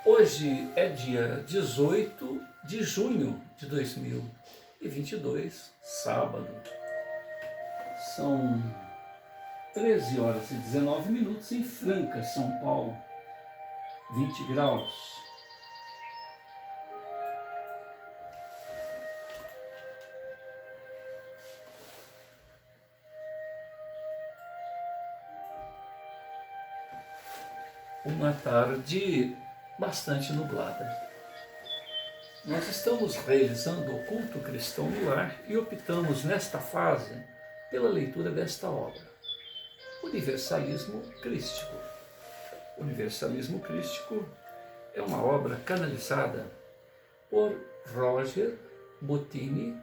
Hoje é dia 18 de junho de 2022, sábado. São 13 horas e 19 minutos em Franca, São Paulo, 20 graus. Uma tarde bastante nublada. Nós estamos realizando o culto cristão no lar e optamos nesta fase pela leitura desta obra, Universalismo Crístico. Universalismo Crístico é uma obra canalizada por Roger Bottini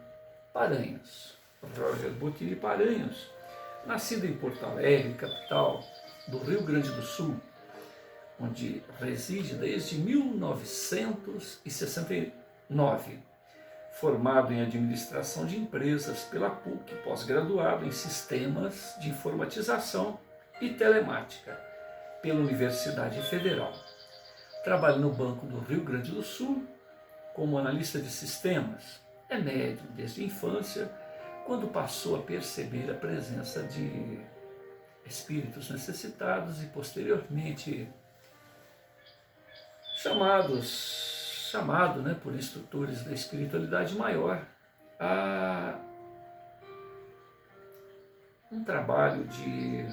Paranhos. Roger Bottini Paranhos, nascido em Porto Alegre, capital do Rio Grande do Sul, onde reside desde 1969, formado em administração de empresas pela PUC, pós-graduado em sistemas de informatização e telemática pela Universidade Federal. Trabalha no Banco do Rio Grande do Sul como analista de sistemas. É médium desde a infância, quando passou a perceber a presença de espíritos necessitados e posteriormente chamado por instrutores da espiritualidade maior a um trabalho de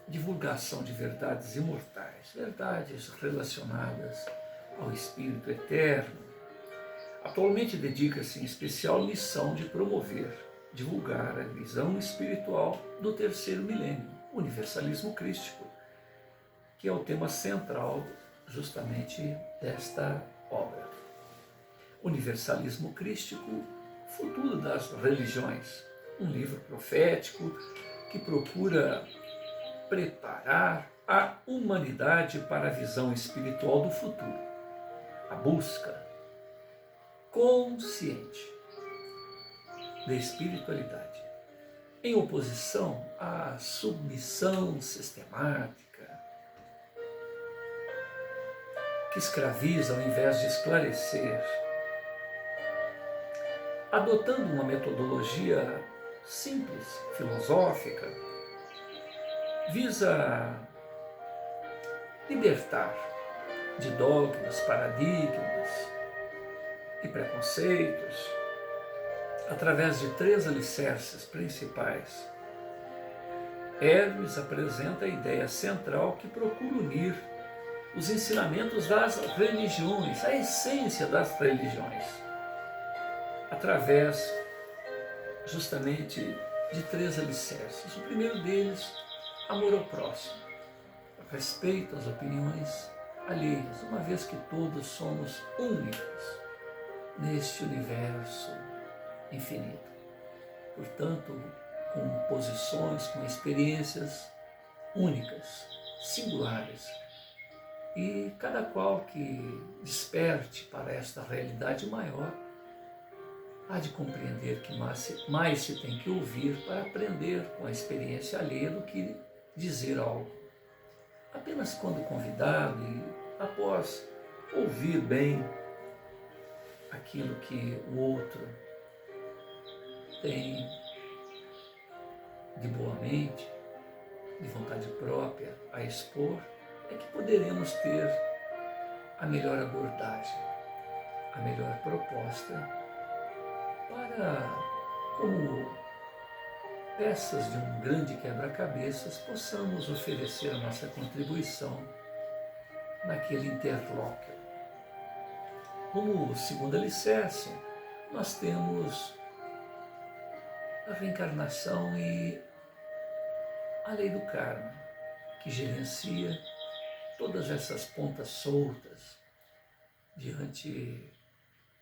divulgação de verdades imortais, verdades relacionadas ao Espírito Eterno. Atualmente dedica-se em especial missão de promover, divulgar a visão espiritual do terceiro milênio, Universalismo Crístico, que é o tema central justamente desta obra. Universalismo Crístico, futuro das religiões, um livro profético que procura preparar a humanidade para a visão espiritual do futuro, a busca consciente da espiritualidade, em oposição à submissão sistemática, que escraviza ao invés de esclarecer, adotando uma metodologia simples, filosófica, visa libertar de dogmas, paradigmas e preconceitos, através de 3 alicerces principais. Hermes apresenta a ideia central que procura unir os ensinamentos das religiões, a essência das religiões, através justamente de 3 alicerces. O primeiro deles, amor ao próximo, respeito às opiniões alheias, uma vez que todos somos únicos neste universo infinito. Portanto, com posições, com experiências únicas, singulares. E cada qual que desperte para esta realidade maior, há de compreender que mais se tem que ouvir para aprender com a experiência alheia do que dizer algo. Apenas quando convidado e após ouvir bem aquilo que o outro tem de boa mente, de vontade própria a expor, é que poderemos ter a melhor abordagem, a melhor proposta para, como peças de um grande quebra-cabeças, possamos oferecer a nossa contribuição naquele interlóquio. Como segundo alicerce, nós temos a reencarnação e a lei do karma, que gerencia todas essas pontas soltas diante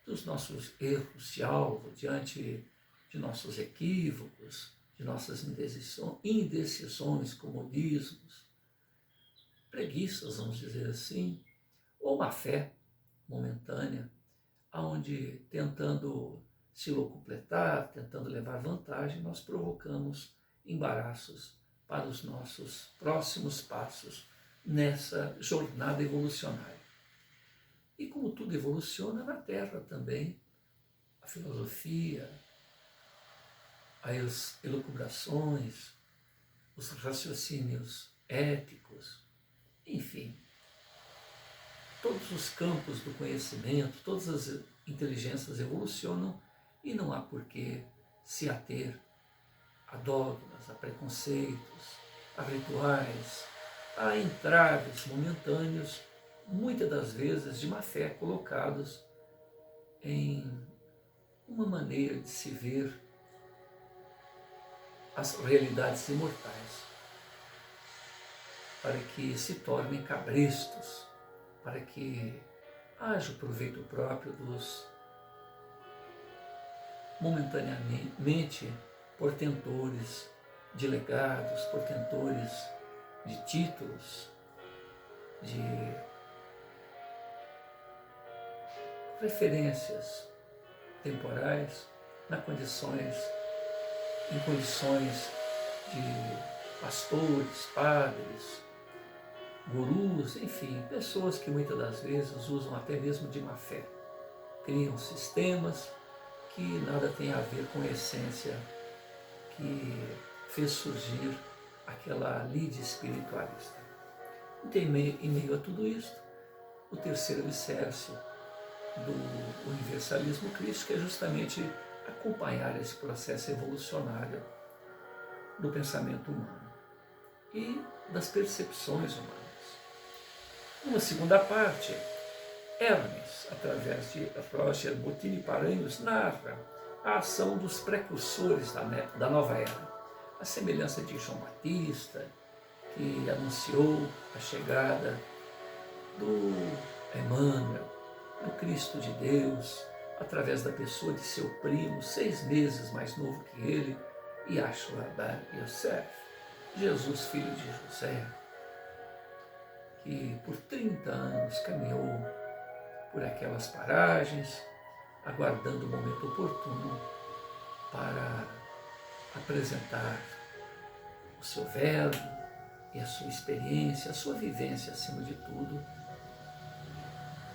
dos nossos erros de alvo, diante de nossos equívocos, de nossas indecisões, comodismos, preguiças, vamos dizer assim, ou má fé momentânea, onde tentando se locupletar, tentando levar vantagem, nós provocamos embaraços para os nossos próximos passos nessa jornada evolucionária. E como tudo evoluciona na Terra também, a filosofia, as elucubrações, os raciocínios éticos, enfim, todos os campos do conhecimento, todas as inteligências evolucionam e não há por que se ater a dogmas, a preconceitos, a rituais, a entraves momentâneos, muitas das vezes de má fé, colocados em uma maneira de se ver as realidades imortais, para que se tornem cabrestos, para que haja o proveito próprio dos momentaneamente portentores de legados, portentores de títulos, de referências temporais em condições de pastores, padres, gurus, enfim, pessoas que muitas das vezes usam até mesmo de má fé, criam sistemas que nada tem a ver com a essência que fez surgir aquela lide espiritualista. Em meio a tudo isto, o terceiro alicerce do universalismo crístico é justamente acompanhar esse processo evolucionário do pensamento humano e das percepções humanas. Uma segunda parte, Hermes, através de Roger Bottini Paranhos, narra a ação dos precursores da nova era, a semelhança de João Batista, que anunciou a chegada do Emmanuel, do Cristo de Deus, através da pessoa de seu primo, 6 meses mais novo que ele, Yahshua Bar Yosef, Jesus, filho de José, que por 30 anos caminhou por aquelas paragens, aguardando o momento oportuno para apresentar o seu verbo e a sua experiência, a sua vivência, acima de tudo,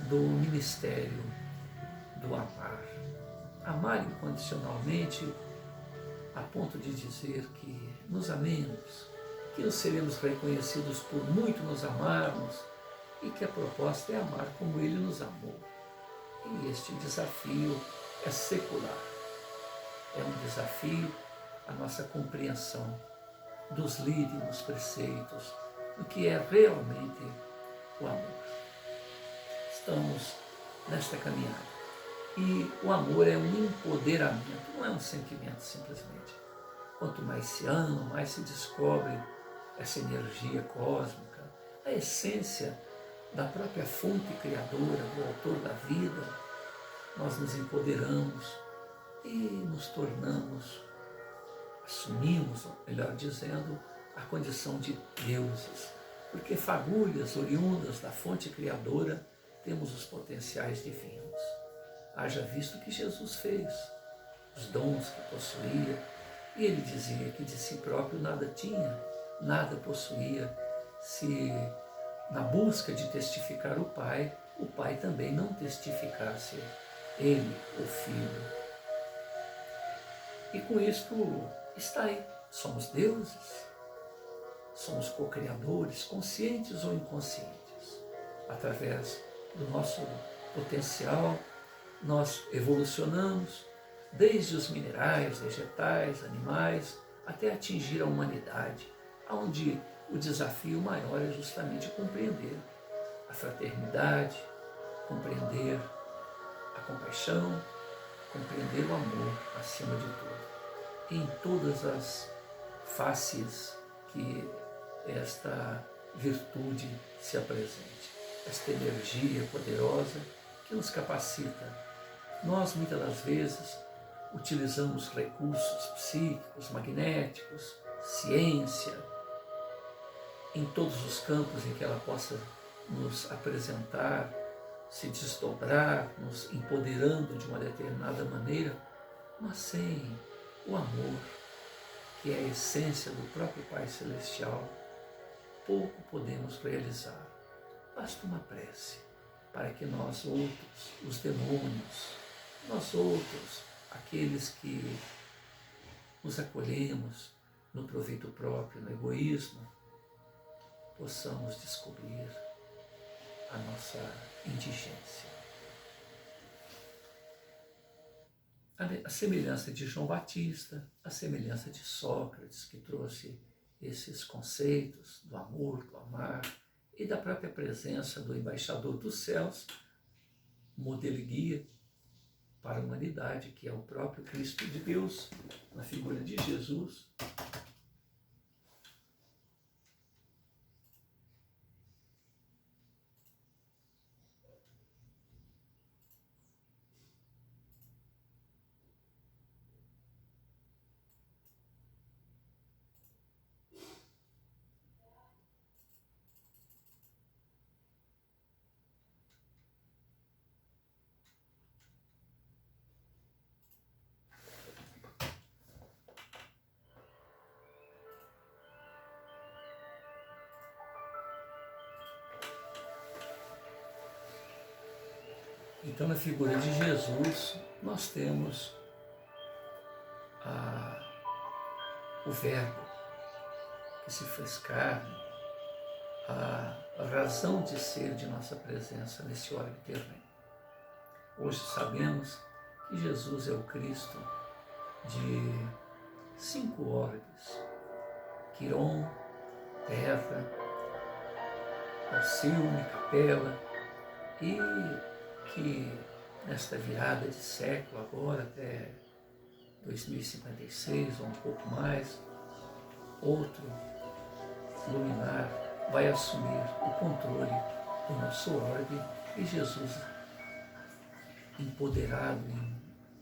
do ministério do amar. Amar incondicionalmente a ponto de dizer que nos amemos, que nos seremos reconhecidos por muito nos amarmos e que a proposta é amar como Ele nos amou. E este desafio é secular. É um desafio à nossa compreensão dos lírios preceitos, do que é realmente o amor. Estamos nesta caminhada. E o amor é um empoderamento, não é um sentimento simplesmente. Quanto mais se ama, mais se descobre essa energia cósmica, a essência da própria fonte criadora, do autor da vida. Nós nos empoderamos e nos tornamos, assumimos, melhor dizendo, a condição de deuses, porque fagulhas oriundas da fonte criadora temos os potenciais divinos. Haja visto que Jesus fez, os dons que possuía, e ele dizia que de si próprio nada tinha, nada possuía, se na busca de testificar o Pai também não testificasse ele, o Filho. E com isto está aí, somos deuses, somos co-criadores, conscientes ou inconscientes. Através do nosso potencial, nós evolucionamos, desde os minerais, vegetais, animais, até atingir a humanidade, onde o desafio maior é justamente compreender a fraternidade, compreender a compaixão, compreender o amor acima de tudo. Em todas as faces que esta virtude se apresente, esta energia poderosa que nos capacita. Nós, muitas das vezes, utilizamos recursos psíquicos, magnéticos, ciência, em todos os campos em que ela possa nos apresentar, se desdobrar, nos empoderando de uma determinada maneira, mas sem o amor, que é a essência do próprio Pai Celestial, pouco podemos realizar. Basta uma prece para que nós outros, os demônios, nós outros, aqueles que nos acolhemos no proveito próprio, no egoísmo, possamos descobrir a nossa indigência. A semelhança de João Batista, a semelhança de Sócrates, que trouxe esses conceitos do amor, do amar, e da própria presença do embaixador dos céus, modelo e guia para a humanidade, que é o próprio Cristo de Deus, na figura de Jesus. Então, na figura de Jesus, nós temos o Verbo que se fez carne, a razão de ser de nossa presença nesse orbe terreno. Hoje sabemos que Jesus é o Cristo de 5 orbes: Quiron, Terra, Alcione, Capela, e que nesta virada de século agora até 2056 ou um pouco mais, outro luminar vai assumir o controle do nosso orbe e Jesus, empoderado em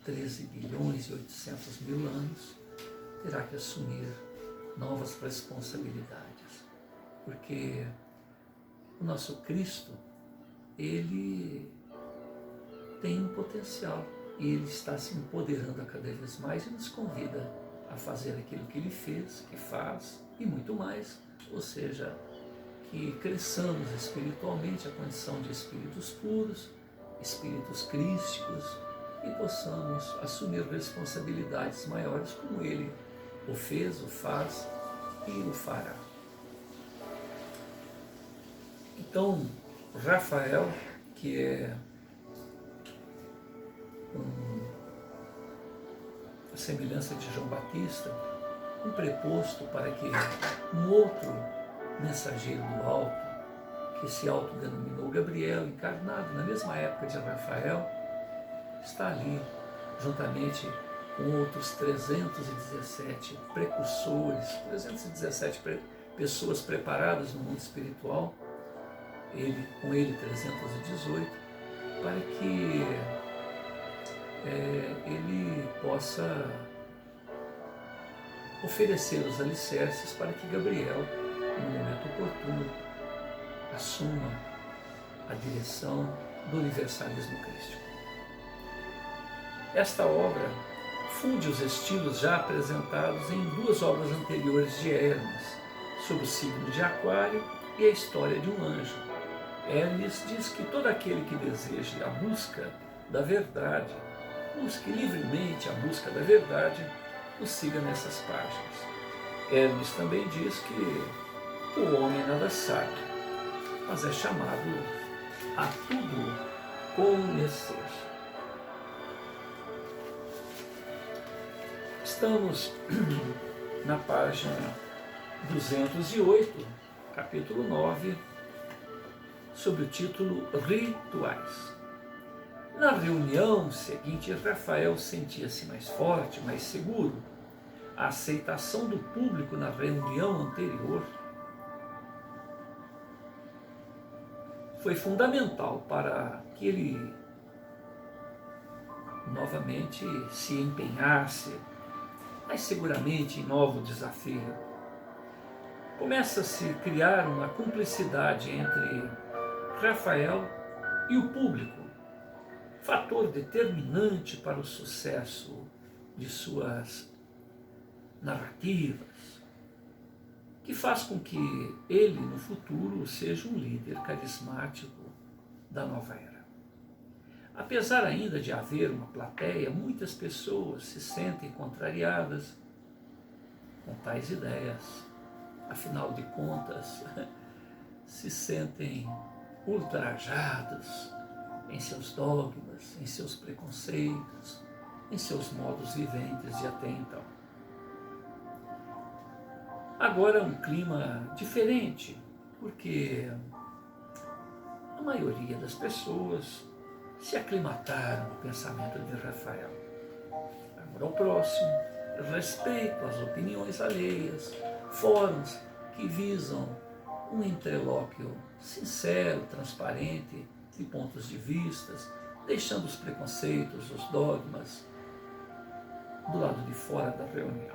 13 bilhões e 800 mil anos, terá que assumir novas responsabilidades, porque o nosso Cristo, ele tem um potencial e ele está se empoderando a cada vez mais e nos convida a fazer aquilo que ele fez, que faz e muito mais, ou seja, que cresçamos espiritualmente a condição de espíritos puros, espíritos crísticos, e possamos assumir responsabilidades maiores como ele o fez, o faz e o fará. Então, Rafael, que é a semelhança de João Batista, um preposto para que um outro mensageiro do alto, que se autodenominou Gabriel, encarnado na mesma época de Rafael, está ali, juntamente com outros 317 precursores, 317 pessoas preparadas no mundo espiritual, com ele 318, para que ele possa oferecer os alicerces para que Gabriel, no momento oportuno, assuma a direção do universalismo crístico. Esta obra funde os estilos já apresentados em 2 obras anteriores de Hermes, sobre o signo de Aquário e a história de um anjo. Hermes diz que todo aquele que deseje a busca da verdade, busque livremente a busca da verdade, o siga nessas páginas. Hermes também diz que o homem nada sabe, mas é chamado a tudo conhecer. Estamos na página 208, capítulo 9, sob o título Rituais. Na reunião seguinte, Rafael sentia-se mais forte, mais seguro. A aceitação do público na reunião anterior foi fundamental para que ele novamente se empenhasse, mas seguramente em novo desafio. Começa-se a criar uma cumplicidade entre Rafael e o público, fator determinante para o sucesso de suas narrativas, que faz com que ele, no futuro, seja um líder carismático da nova era. Apesar ainda de haver uma plateia, muitas pessoas se sentem contrariadas com tais ideias. Afinal de contas, se sentem ultrajados em seus dogmas, em seus preconceitos, em seus modos viventes de até então. Agora um clima diferente, porque a maioria das pessoas se aclimataram no pensamento de Rafael. Amor ao próximo, respeito às opiniões alheias, fóruns que visam um interlóquio sincero, transparente, de pontos de vistas, deixando os preconceitos, os dogmas do lado de fora da reunião.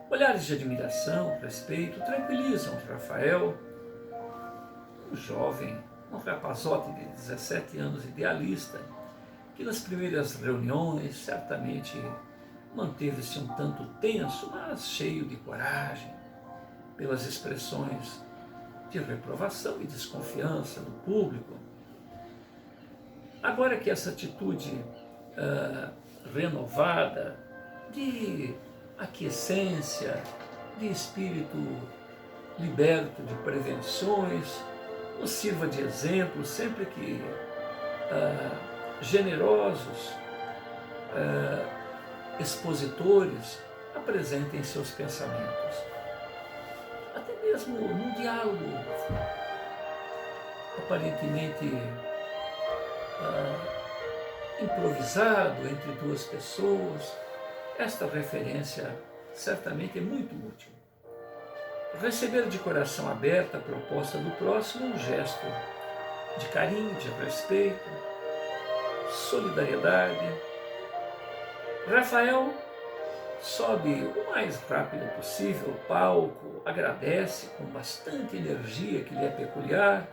Olhares de admiração, respeito, tranquilizam Rafael, um jovem, um rapazote de 17 anos, idealista, que nas primeiras reuniões certamente manteve-se um tanto tenso, mas cheio de coragem, pelas expressões de reprovação e desconfiança do público. Agora que essa atitude renovada, de aquiescência, de espírito liberto de prevenções, nos sirva de exemplo sempre que generosos expositores apresentem seus pensamentos. Até mesmo num diálogo aparentemente improvisado entre duas pessoas, esta referência certamente é muito útil. Receber de coração aberto a proposta do próximo é um gesto de carinho, de respeito, solidariedade. Rafael sobe o mais rápido possível ao palco, agradece com bastante energia que lhe é peculiar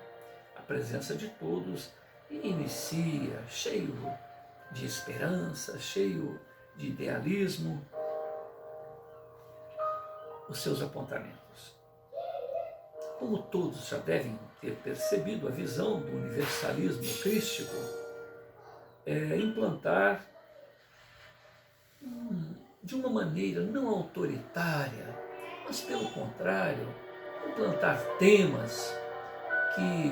a presença de todos e inicia, cheio de esperança, cheio de idealismo, os seus apontamentos. Como todos já devem ter percebido, a visão do universalismo crístico é implantar de uma maneira não autoritária, mas pelo contrário, implantar temas que,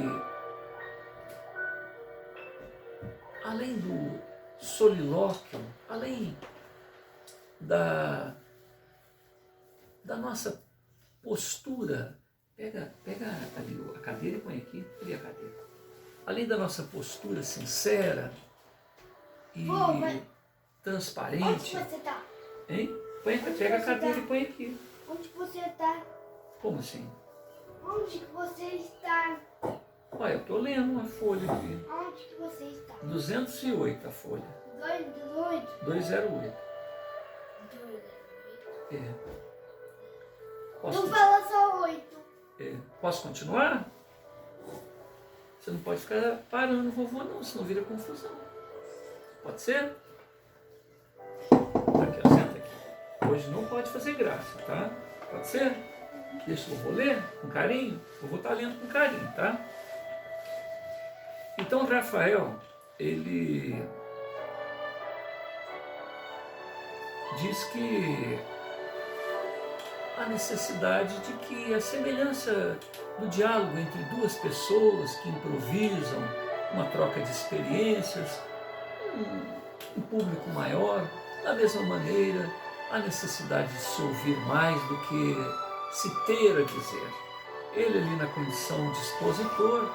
além do solilóquio, além da nossa postura, pega ali a cadeira e põe aqui, cadê a cadeira? Além da nossa postura sincera e transparente. Onde você está? Hein? Pega a cadeira e põe aqui. Onde você está? Como assim? Onde que você está? Olha, eu estou lendo uma folha aqui. Onde que você está? 208 a folha. 208? 208. É. Não fala só 8. É. Posso continuar? Você não pode ficar parando o vovô não, senão vira confusão. Pode ser? Aqui, ó, senta aqui. Hoje não pode fazer graça, tá? Pode ser? Deixa o vovô ler com carinho. O vovô está lendo com carinho, tá? Então, Rafael, ele diz que a necessidade de que a semelhança do diálogo entre duas pessoas que improvisam, uma troca de experiências, um público maior, da mesma maneira, a necessidade de se ouvir mais do que se ter a dizer. Ele ali na condição de expositor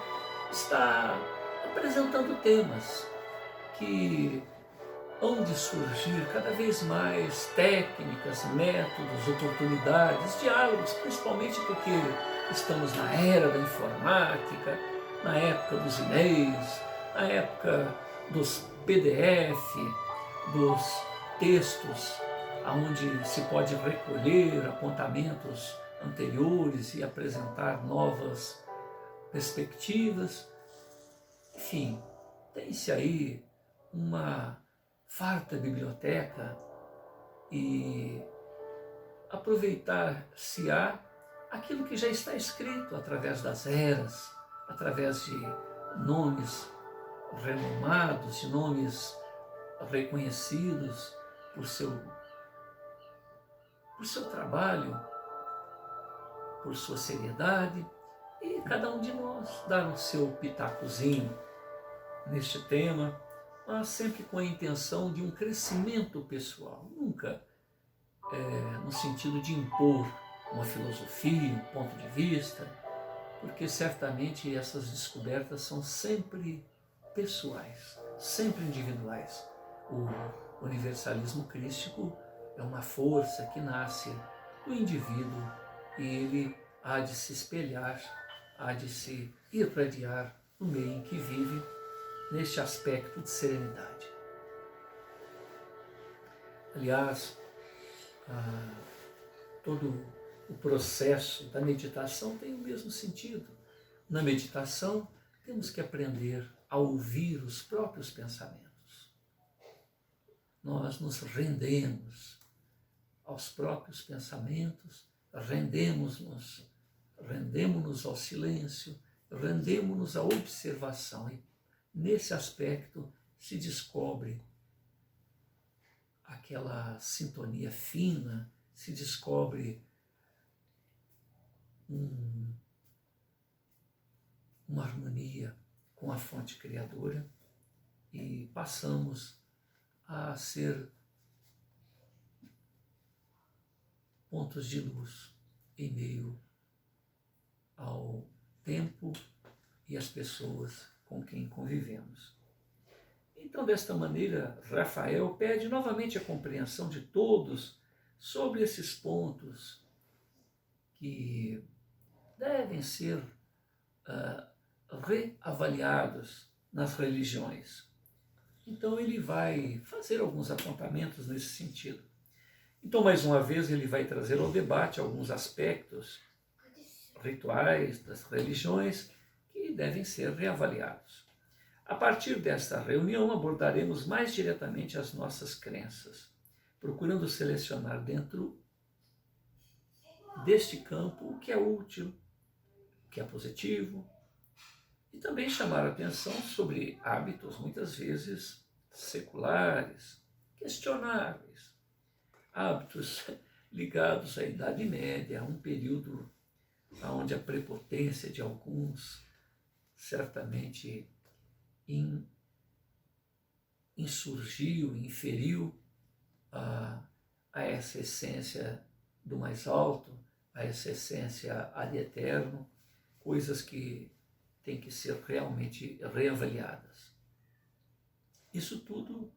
está apresentando temas que hão de surgir cada vez mais técnicas, métodos, oportunidades, diálogos, principalmente porque estamos na era da informática, na época dos e-mails, na época dos PDF, dos textos, onde se pode recolher apontamentos anteriores e apresentar novas perspectivas. Enfim, tem-se aí uma farta biblioteca e aproveitar-se-á aquilo que já está escrito através das eras, através de nomes renomados, de nomes reconhecidos por seu trabalho, por sua seriedade, e cada um de nós dar o seu pitacozinho neste tema, mas sempre com a intenção de um crescimento pessoal, nunca no sentido de impor uma filosofia, um ponto de vista, porque certamente essas descobertas são sempre pessoais, sempre individuais. O universalismo crístico é uma força que nasce do indivíduo e ele há de se espelhar, há de se irradiar no meio em que vive, neste aspecto de serenidade. Aliás, todo o processo da meditação tem o mesmo sentido. Na meditação, temos que aprender a ouvir os próprios pensamentos. Nós nos rendemos aos próprios pensamentos, rendemos-nos ao silêncio, rendemos-nos à observação. E nesse aspecto se descobre aquela sintonia fina, se descobre uma harmonia com a fonte criadora e passamos a ser pontos de luz em meio ao tempo e às pessoas com quem convivemos. Então, desta maneira, Rafael pede novamente a compreensão de todos sobre esses pontos que devem ser reavaliados nas religiões. Então, ele vai fazer alguns apontamentos nesse sentido. Então, mais uma vez, ele vai trazer ao debate alguns aspectos rituais das religiões que devem ser reavaliados. A partir desta reunião, abordaremos mais diretamente as nossas crenças, procurando selecionar dentro deste campo o que é útil, o que é positivo, e também chamar a atenção sobre hábitos muitas vezes seculares, questionáveis, hábitos ligados à Idade Média, a um período onde a prepotência de alguns certamente insurgiu, inferiu a essa essência do mais alto, a essa essência ad eterno, coisas que têm que ser realmente reavaliadas. Isso tudo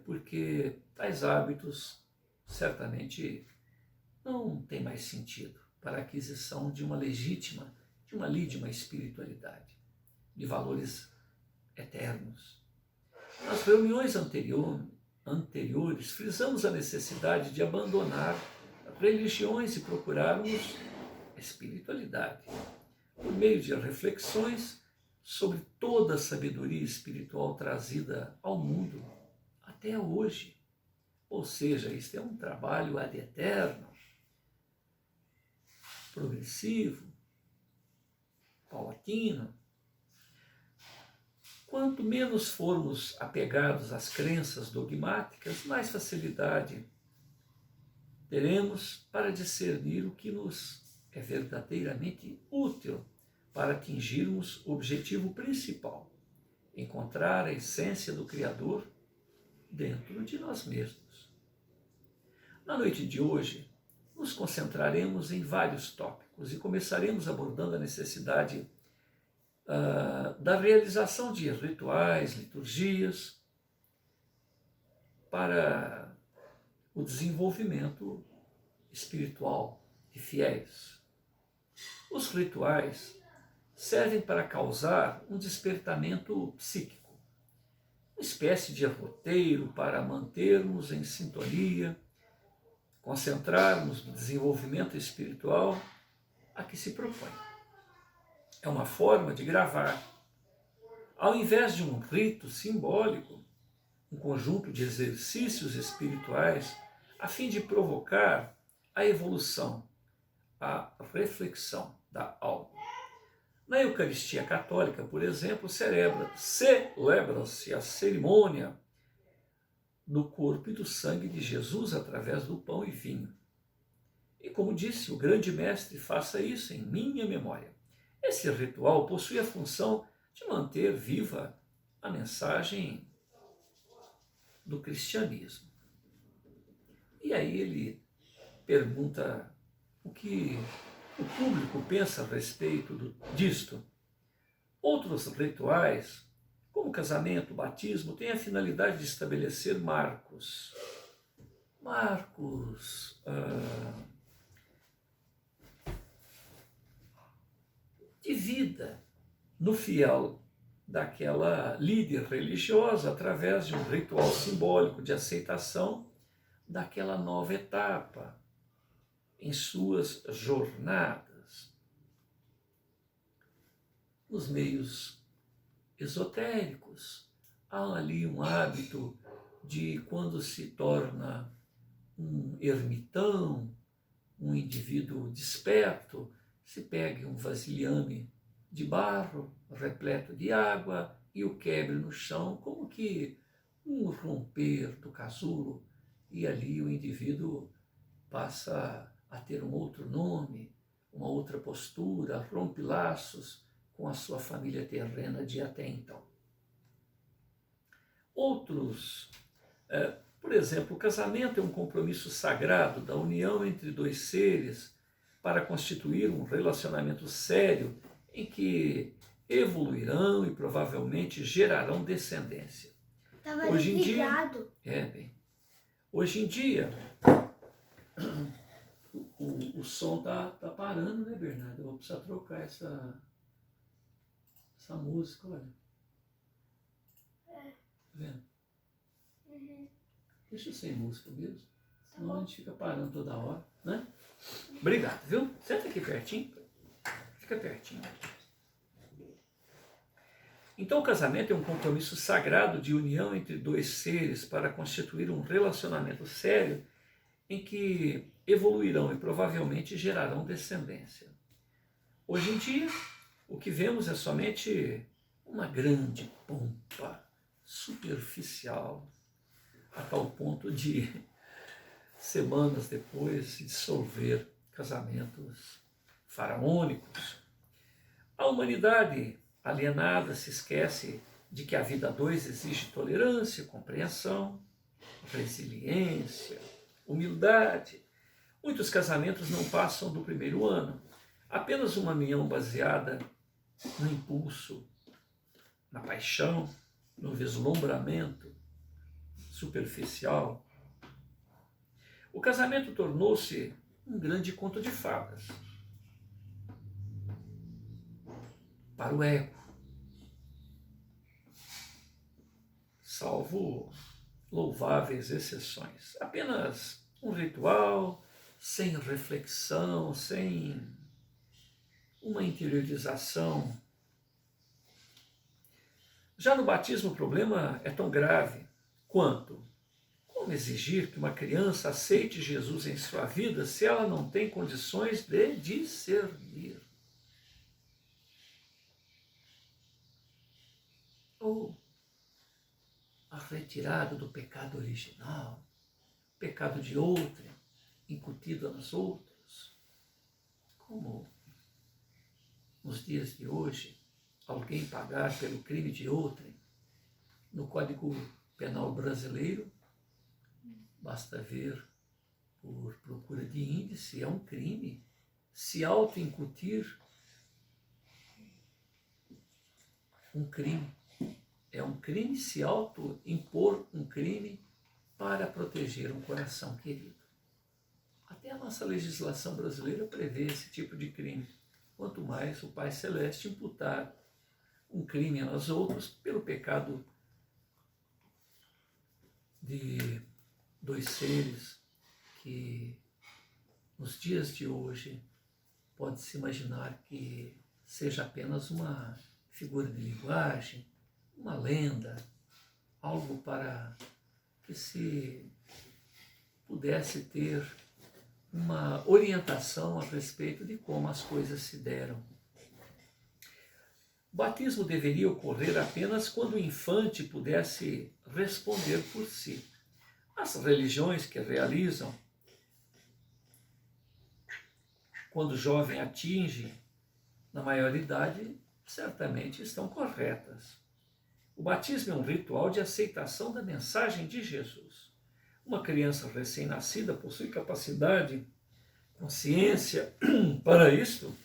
porque tais hábitos certamente não têm mais sentido para a aquisição de uma legítima, de uma espiritualidade, de valores eternos. Nas reuniões anteriores, frisamos a necessidade de abandonar religiões e procurarmos espiritualidade, por meio de reflexões sobre toda a sabedoria espiritual trazida ao mundo até hoje. Ou seja, isto é um trabalho ad eterno, progressivo, paulatino. Quanto menos formos apegados às crenças dogmáticas, mais facilidade teremos para discernir o que nos é verdadeiramente útil para atingirmos o objetivo principal, encontrar a essência do Criador dentro de nós mesmos. Na noite de hoje, nos concentraremos em vários tópicos e começaremos abordando a necessidade da realização de rituais, liturgias, para o desenvolvimento espiritual de fiéis. Os rituais servem para causar um despertamento psíquico, uma espécie de roteiro para mantermos em sintonia, concentrarmos no desenvolvimento espiritual a que se propõe. É uma forma de gravar, ao invés de um rito simbólico, um conjunto de exercícios espirituais a fim de provocar a evolução, a reflexão da alma. Na Eucaristia Católica, por exemplo, celebra-se a cerimônia do corpo e do sangue de Jesus através do pão e vinho. E como disse o grande mestre, faça isso em minha memória. Esse ritual possui a função de manter viva a mensagem do cristianismo. E aí ele pergunta o que o público pensa a respeito disto. Outros rituais, como casamento, batismo, têm a finalidade de estabelecer marcos de vida no fiel daquela líder religiosa através de um ritual simbólico de aceitação daquela nova etapa em suas jornadas. Nos meios esotéricos, há ali um hábito de, quando se torna um ermitão, um indivíduo desperto, se pegue um vasilhame de barro repleto de água e o quebre no chão, como que um romper do casulo, e ali o indivíduo passa a ter um outro nome, uma outra postura, rompe laços com a sua família terrena de até então. Outros, por exemplo, o casamento é um compromisso sagrado da união entre dois seres para constituir um relacionamento sério em que evoluirão e provavelmente gerarão descendência. Hoje em dia, hoje em dia, o som tá parando, né, Bernardo? Eu vou precisar trocar essa música, olha. Tá vendo? Uhum. Deixa sem música mesmo, senão a gente fica parando toda hora, né? Obrigado, viu? Senta aqui pertinho. Fica pertinho. Então, o casamento é um compromisso sagrado de união entre dois seres para constituir um relacionamento sério em que evoluirão e provavelmente gerarão descendência. Hoje em dia, o que vemos é somente uma grande pompa superficial, a tal ponto de, semanas depois, se dissolver casamentos faraônicos. A humanidade alienada se esquece de que a vida a dois exige tolerância, compreensão, resiliência, humildade. Muitos casamentos não passam do primeiro ano. Apenas uma união baseada no impulso, na paixão, no vislumbramento superficial. O casamento tornou-se um grande conto de fadas para o ego, salvo louváveis exceções. Apenas um ritual, sem reflexão, sem uma interiorização. Já no batismo o problema é tão grave quanto como exigir que uma criança aceite Jesus em sua vida se ela não tem condições de discernir. Ou a retirada do pecado original, pecado de outrem, incutido aos outros. Como nos dias de hoje, alguém pagar pelo crime de outrem, no Código Penal brasileiro, basta ver por procura de índice, é um crime se auto-incutir um crime. É um crime se auto-impor um crime para proteger um coração querido. Até a nossa legislação brasileira prevê esse tipo de crime. Quanto mais o Pai Celeste imputar um crime aos outros pelo pecado de dois seres que, nos dias de hoje, pode-se imaginar que seja apenas uma figura de linguagem, uma lenda, algo para que se pudesse ter uma orientação a respeito de como as coisas se deram. O batismo deveria ocorrer apenas quando o infante pudesse responder por si. As religiões que realizam, quando o jovem atinge na maioridade, certamente estão corretas. O batismo é um ritual de aceitação da mensagem de Jesus. Uma criança recém-nascida possui capacidade, consciência para isto.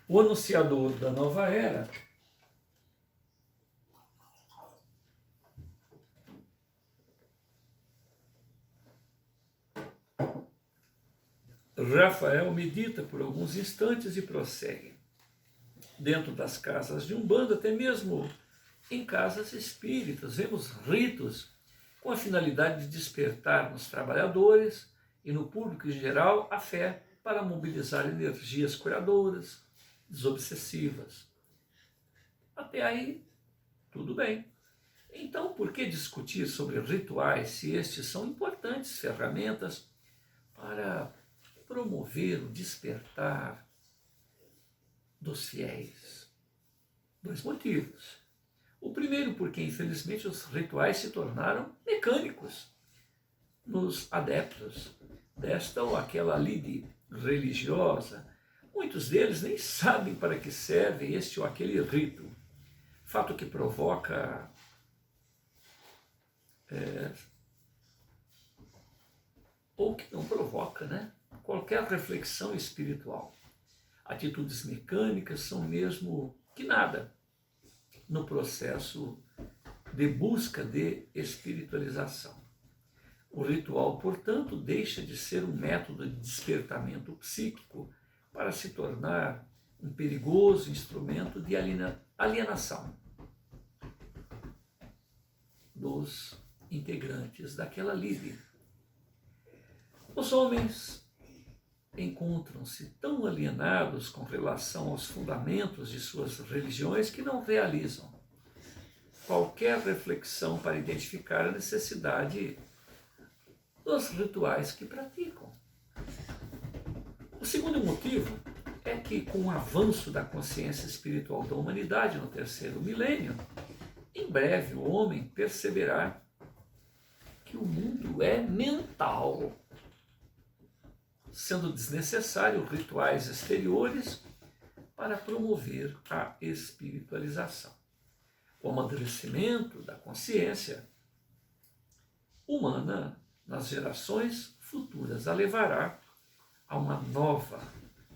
O anunciador da nova era Rafael medita por alguns instantes e prossegue. Dentro das casas de Umbanda, até mesmo em casas espíritas, vemos ritos com a finalidade de despertar nos trabalhadores e no público em geral a fé para mobilizar energias curadoras, desobsessivas. Até aí, tudo bem. Então, por que discutir sobre rituais se estes são importantes ferramentas para promover o despertar dos fiéis? Dois motivos. O primeiro, porque infelizmente os rituais se tornaram mecânicos nos adeptos desta ou aquela lide religiosa. Muitos deles nem sabem para que serve este ou aquele rito. Fato que provoca ou que não provoca, né? Qualquer reflexão espiritual. Atitudes mecânicas são mesmo que nada no processo de busca de espiritualização. O ritual, portanto, deixa de ser um método de despertamento psíquico para se tornar um perigoso instrumento de alienação dos integrantes daquela lide. Os homens encontram-se tão alienados com relação aos fundamentos de suas religiões que não realizam qualquer reflexão para identificar a necessidade dos rituais que praticam. O segundo motivo é que, com o avanço da consciência espiritual da humanidade no terceiro milênio, em breve o homem perceberá que o mundo é mental, sendo desnecessário rituais exteriores para promover a espiritualização. O amadurecimento da consciência humana nas gerações futuras a levará a uma nova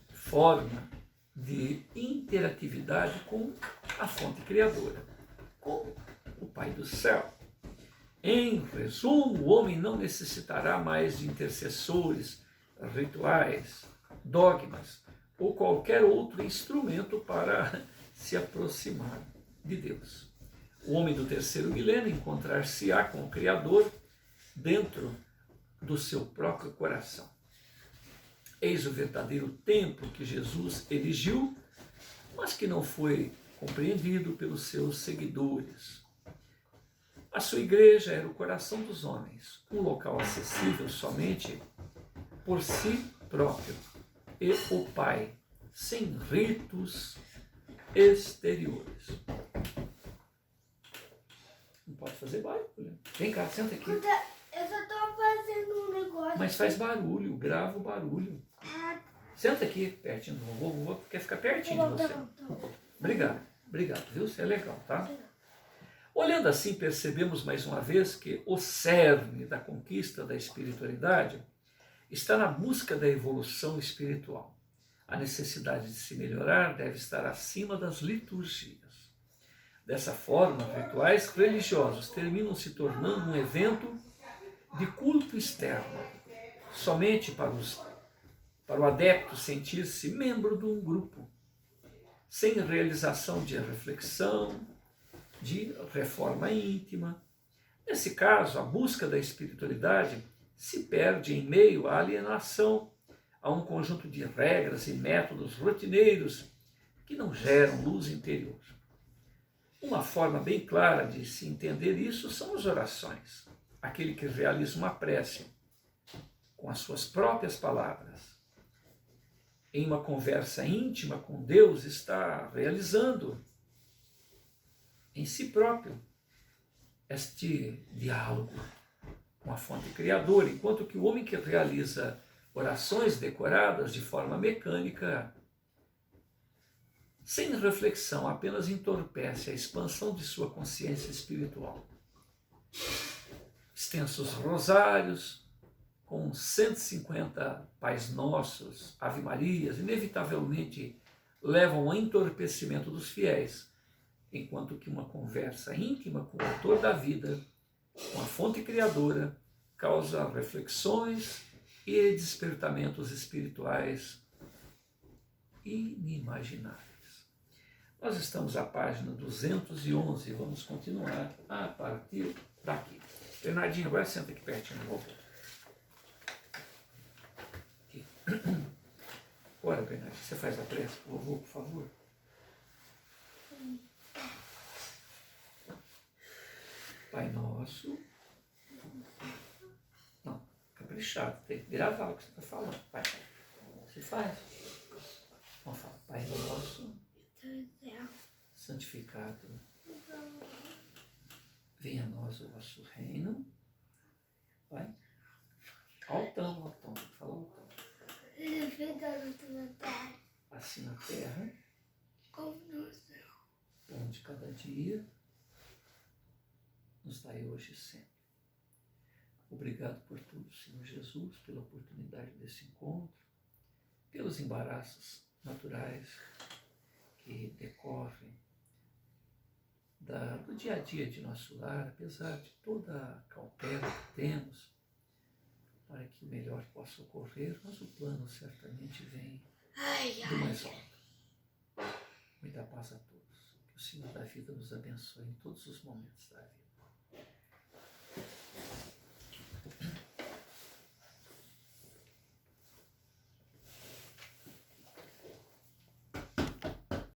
forma de interatividade com a fonte criadora, com o Pai do céu. Em resumo, o homem não necessitará mais de intercessores, rituais, dogmas ou qualquer outro instrumento para se aproximar de Deus. O homem do terceiro milênio encontrar-se-á com o Criador dentro do seu próprio coração. Eis o verdadeiro templo que Jesus erigiu, mas que não foi compreendido pelos seus seguidores. A sua igreja era o coração dos homens, um local acessível somente por si próprio e o Pai, sem ritos exteriores. Não pode fazer barulho. Vem cá, senta aqui. Eu só tô fazendo um negócio. Mas faz barulho, grava o barulho. Senta aqui, pertinho do vovô. O vovô quer ficar pertinho de você. Obrigado, viu? Você é legal, tá? Olhando assim, percebemos mais uma vez que o cerne da conquista da espiritualidade está na busca da evolução espiritual. A necessidade de se melhorar deve estar acima das liturgias. Dessa forma, rituais religiosos terminam se tornando um evento de culto externo, somente para o adepto sentir-se membro de um grupo, sem realização de reflexão, de reforma íntima. Nesse caso, a busca da espiritualidade se perde em meio à alienação, a um conjunto de regras e métodos rotineiros que não geram luz interior. Uma forma bem clara de se entender isso são as orações. Aquele que realiza uma prece com as suas próprias palavras, em uma conversa íntima com Deus, está realizando em si próprio este diálogo com a fonte criadora, enquanto que o homem que realiza orações decoradas de forma mecânica, sem reflexão, apenas entorpece a expansão de sua consciência espiritual. Extensos rosários, com 150 Pais Nossos, Ave Marias, inevitavelmente levam ao entorpecimento dos fiéis, enquanto que uma conversa íntima com o autor da vida, com a fonte criadora, causa reflexões e despertamentos espirituais inimagináveis. Nós estamos à página 211, vamos continuar a partir daqui. Bernardinho, agora senta aqui pertinho do vovô. Aqui. Agora, Bernardinho, você faz a prece pro vovô, por favor? Pai Nosso. Não, caprichado, tem que gravar o que você está falando. Pai, você faz. Vamos falar, Pai Nosso, santificado venha a nós o vosso reino. Vai. Altão, fala altão. Assim na terra, como no céu. Pão de cada dia, nos dai hoje e sempre. Obrigado por tudo, Senhor Jesus, pela oportunidade desse encontro, pelos embaraços naturais que decorrem do dia a dia de nosso lar, apesar de toda a cautela que temos, para que o melhor possa ocorrer, mas o plano certamente vem do mais alto. Muita paz a todos. Que o Senhor da vida nos abençoe em todos os momentos da vida.